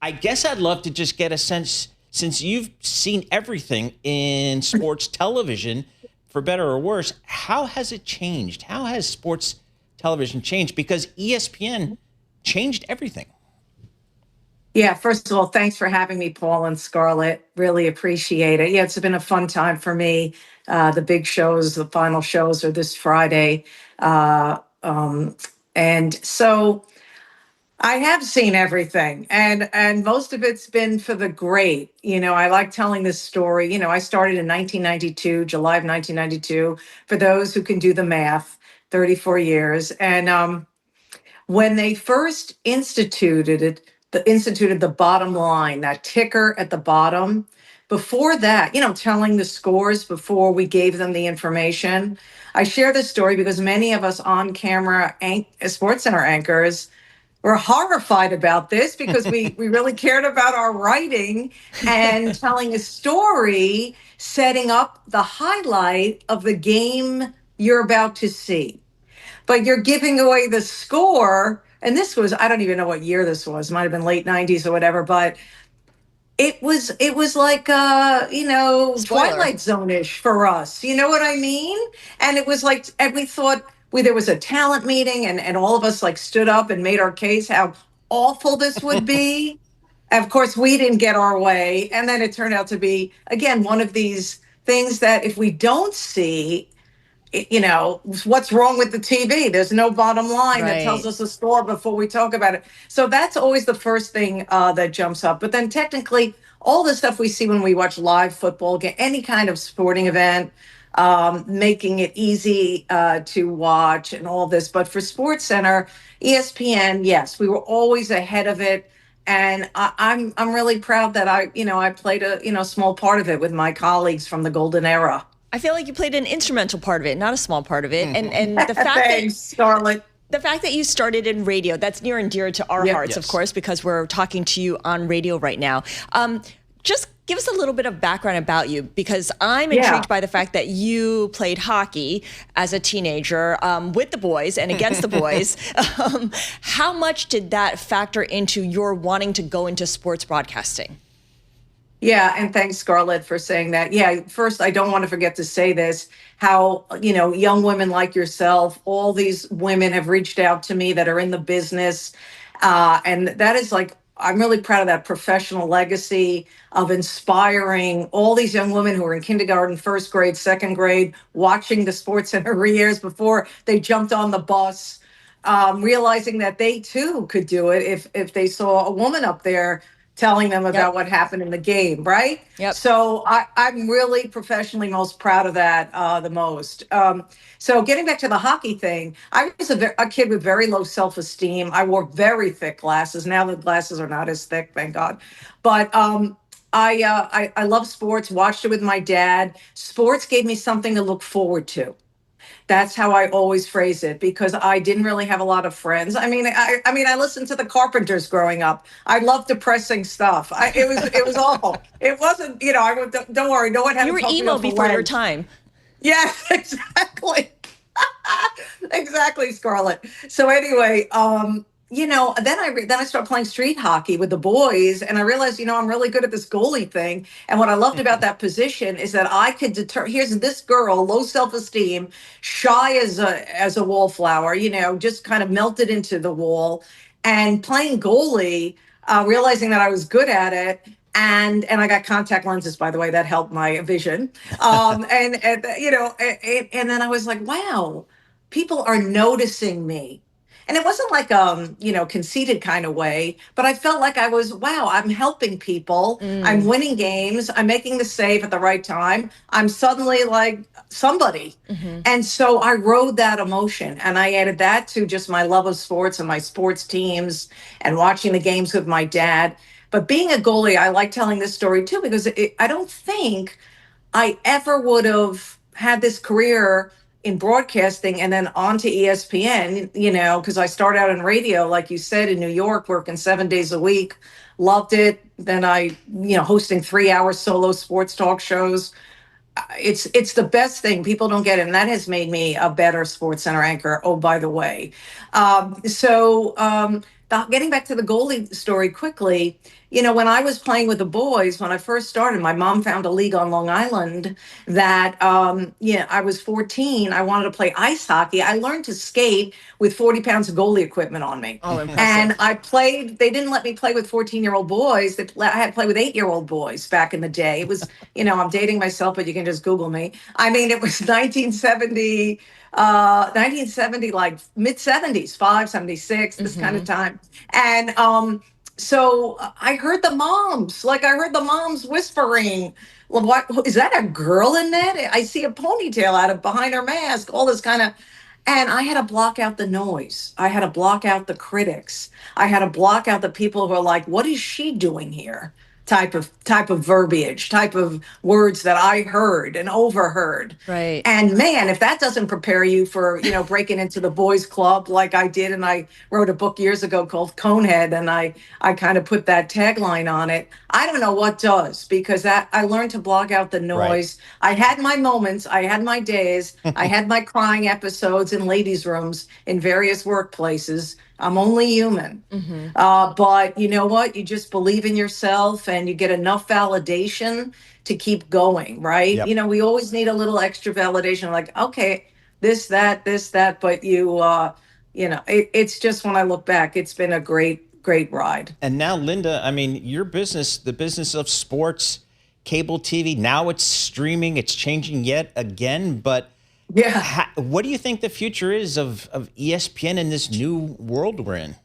I guess I'd love to just get a sense, since you've seen everything in sports television, for better or worse, how has it changed? How has sports television changed? Because ESPN changed everything. Yeah, first of all, thanks for having me, Paul and Scarlett. Really appreciate it. Yeah, it's been a fun time for me. The big shows, the final shows are this Friday. And so I have seen everything, and most of it's been for the great. I like telling this story. I started in 1992, July of 1992, for those who can do the math, 34 years. And when they first instituted the bottom line, that ticker at the bottom. Before that, telling the scores before we gave them the information. I share this story because many of us on camera SportsCenter anchors were horrified about this because we really cared about our writing and telling a story, setting up the highlight of the game you're about to see. But you're giving away the score. And this was, I don't even know what year this was, might have been late 90s or whatever, but it was like, Twilight Zone-ish for us. You know what I mean? And it was like, and we thought there was a talent meeting and all of us like stood up and made our case how awful this would be. Of course, we didn't get our way. And then it turned out to be, again, one of these things that if we don't see, what's wrong with the TV? There's no bottom line that tells us a score before we talk about it. So that's always the first thing that jumps up. But then technically, all the stuff we see when we watch live football, any kind of sporting event, making it easy to watch and all this. But for SportsCenter, ESPN, yes, we were always ahead of it. And I'm really proud that I played a small part of it with my colleagues from the golden era. I feel like you played an instrumental part of it, not a small part of it. And the fact Thanks, Scarlett. The fact that you started in radio, that's near and dear to our hearts, of course, because we're talking to you on radio right now. Just give us a little bit of background about you, because I'm intrigued by the fact that you played hockey as a teenager with the boys and against the boys. How much did that factor into your wanting to go into sports broadcasting? Yeah, and thanks, Scarlett, for saying that. Yeah, first, I don't want to forget to say this, how, young women like yourself, all these women have reached out to me that are in the business. And that is like, I'm really proud of that professional legacy of inspiring all these young women who are in kindergarten, first grade, second grade, watching the SportsCenter years before they jumped on the bus, realizing that they too could do it if they saw a woman up there telling them about what happened in the game, right? Yep. So I'm really professionally most proud of that the most. So getting back to the hockey thing, I was a kid with very low self-esteem. I wore very thick glasses. Now the glasses are not as thick, thank God. But I love sports, watched it with my dad. Sports gave me something to look forward to. That's how I always phrase it, because I didn't really have a lot of friends. I mean, I listened to the Carpenters growing up. I loved depressing stuff. It was awful. It wasn't, don't worry, no one had. You were emo before your time. Yes, exactly. Exactly, Scarlett. So anyway, then I started playing street hockey with the boys, and I realized, I'm really good at this goalie thing. And what I loved about that position is that I could here's this girl, low self-esteem, shy as a wallflower, just kind of melted into the wall, and playing goalie, realizing that I was good at it. And I got contact lenses, by the way, that helped my vision. And then I was like, wow, people are noticing me. And it wasn't like, conceited kind of way, but I felt like I was, wow, I'm helping people. I'm winning games. I'm making the save at the right time. I'm suddenly like somebody. Mm-hmm. And so I rode that emotion, and I added that to just my love of sports and my sports teams and watching the games with my dad. But being a goalie, I like telling this story too, because I don't think I ever would have had this career in broadcasting and then on to ESPN, because I started out in radio, like you said, in New York, working 7 days a week, loved it. Then hosting 3-hour solo sports talk shows. It's the best thing. People don't get it. And that has made me a better SportsCenter anchor. Oh, by the way. getting back to the goalie story quickly, when I was playing with the boys, when I first started, my mom found a league on Long Island that, I was 14. I wanted to play ice hockey. I learned to skate with 40 pounds of goalie equipment on me. Oh, impressive. And I played, they didn't let me play with 14-year-old boys. I had to play with 8-year-old boys back in the day. It was, I'm dating myself, but you can just Google me. I mean, it was 1970, like mid 70s, 76, this kind of time. And so I heard the moms whispering, well, what is that, a girl in that? I see a ponytail out of behind her mask, all this kind of. And I had to block out the noise. I had to block out the critics. I had to block out the people who are like, what is she doing here? Type of verbiage, type of words that I heard and overheard. Right. And man, if that doesn't prepare you for, breaking into the boys club like I did, and I wrote a book years ago called Conehead, and I kind of put that tagline on it. I don't know what does, because I learned to block out the noise. Right. I had my moments, I had my days, I had my crying episodes in ladies' rooms in various workplaces. I'm only human. But you know what? You just believe in yourself and you get enough validation to keep going, right? Yep. We always need a little extra validation, like, okay, this, that. But it's just, when I look back, it's been a great ride. And now, Linda, I mean, your business, the business of sports, cable TV, now it's streaming, it's changing yet again, but yeah. What do you think the future is of ESPN in this new world we're in?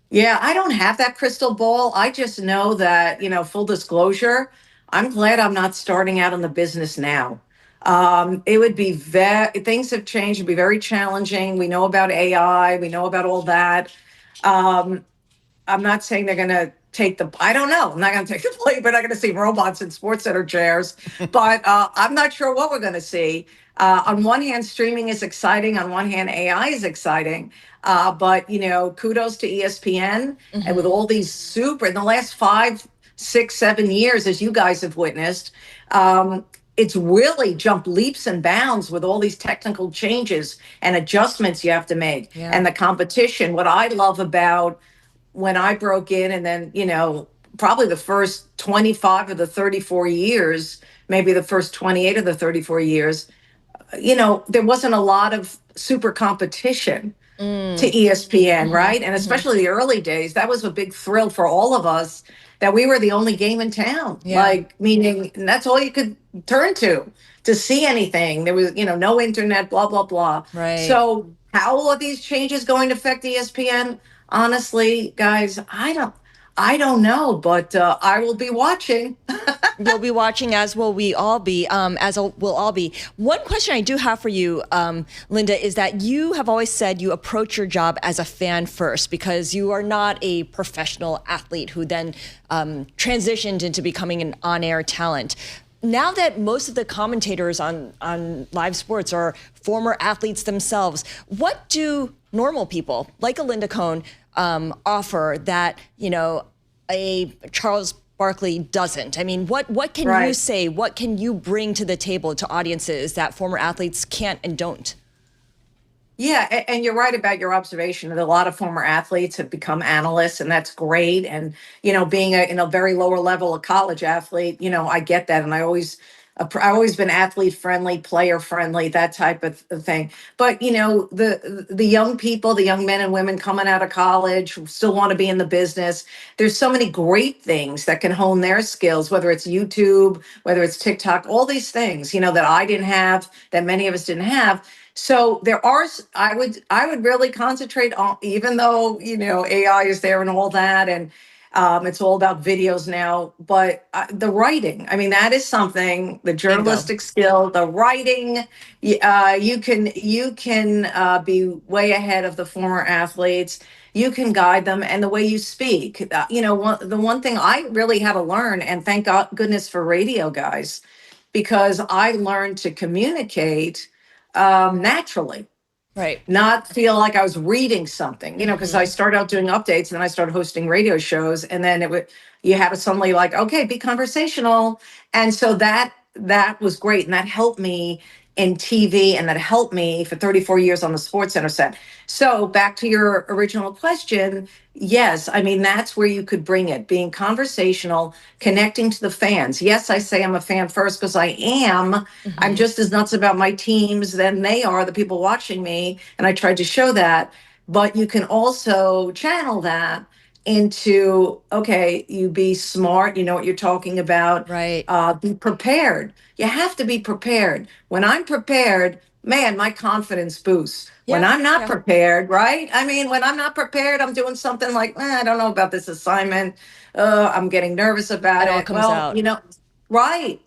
Yeah, I don't have that crystal ball. I just know that, full disclosure, I'm glad I'm not starting out in the business now. It would be things have changed. It'd be very challenging. We know about AI. We know about all that. I'm not saying they're going to I don't know. I'm not going to take the play. We're not going to see robots in SportsCenter chairs. But I'm not sure what we're going to see. On one hand, streaming is exciting. On one hand, AI is exciting. But, kudos to ESPN. And with all these in the last 5, 6, 7 years, as you guys have witnessed, it's really jumped leaps and bounds with all these technical changes and adjustments you have to make. Yeah. And the competition. What I love about when I broke in, and then, probably the first 25 of the 34 years, maybe the first 28 of the 34 years, there wasn't a lot of super competition to ESPN, right? And especially the early days, that was a big thrill for all of us, that we were the only game in town. Yeah. Like, meaning that's all you could turn to see anything. There was, no internet, blah, blah, blah. Right. So how are these changes going to affect ESPN? Honestly, guys, I don't know, but I will be watching. You'll be watching, as will we all be, we'll all be. One question I do have for you, Linda, is that you have always said you approach your job as a fan first, because you are not a professional athlete who then transitioned into becoming an on-air talent. Now that most of the commentators on live sports are former athletes themselves, what do normal people like a Linda Cohn offer that, a Charles Barkley doesn't? I mean, what can you say? What can you bring to the table to audiences that former athletes can't and don't? Yeah, and you're right about your observation that a lot of former athletes have become analysts, and that's great. And, being in a very lower level, a college athlete, I get that. And I've always been athlete friendly, player friendly, that type of thing. But, the young people, the young men and women coming out of college who still want to be in the business, there's so many great things that can hone their skills, whether it's YouTube, whether it's TikTok, all these things, that I didn't have, that many of us didn't have. So I would really concentrate on, even though, AI is there and all that, and it's all about videos now, but the writing, I mean, that is something, the journalistic skill, the writing, you can be way ahead of the former athletes. You can guide them, and the way you speak, the one thing I really had to learn, and thank goodness for radio, guys, because I learned to communicate naturally. Right. Not feel like I was reading something, because I started out doing updates and then I started hosting radio shows, and then you had to suddenly okay, be conversational. And so that was great. And that helped me in TV, and that helped me for 34 years on the SportsCenter set. So back to your original question, yes, I mean, that's where you could bring it, being conversational, connecting to the fans. Yes, I say I'm a fan first because I am. I'm just as nuts about my teams than they are, the people watching me, and I tried to show that. But you can also channel that into, okay, you be smart, you know what you're talking about. Right. Be prepared. You have to be prepared. When I'm prepared, man, my confidence boosts. When I'm not prepared, right? I mean, when I'm not prepared, I'm doing something like, I don't know about this assignment. I'm getting nervous about It all it. comes out. Right.